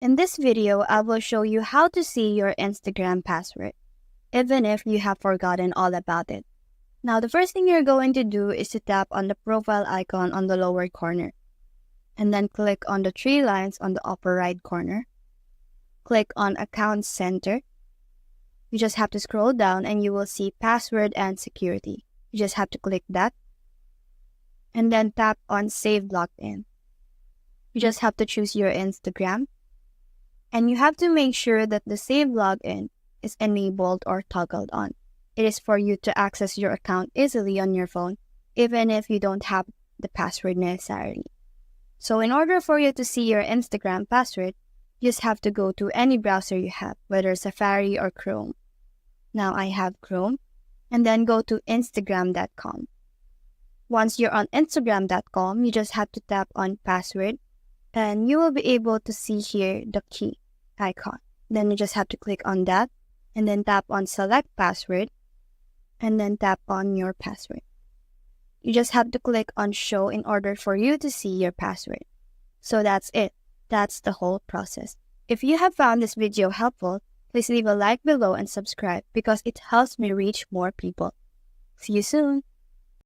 In this video, I will show you how to see your Instagram password, even if you have forgotten all about it. Now, the first thing you're going to do is to tap on the profile icon on the lower corner, and then click on the three lines on the upper right corner. Click on Account Center. You just have to scroll down and you will see Password and Security. You just have to click that, and then tap on Save Logged In. You just have to choose your Instagram, and you have to make sure that the Save Login is enabled or toggled on. It is for you to access your account easily on your phone, even if you don't have the password necessarily. So in order for you to see your Instagram password, you just have to go to any browser you have, whether Safari or Chrome. Now I have Chrome, and then go to Instagram.com. Once you're on Instagram.com, you just have to tap on Password, and you will be able to see here the key icon. Then you just have to click on that, and then tap on Select Password, and then tap on your password. You just have to click on Show in order for you to see your password. So that's it. That's the whole process. If you have found this video helpful, please leave a like below and subscribe because it helps me reach more people. See you soon!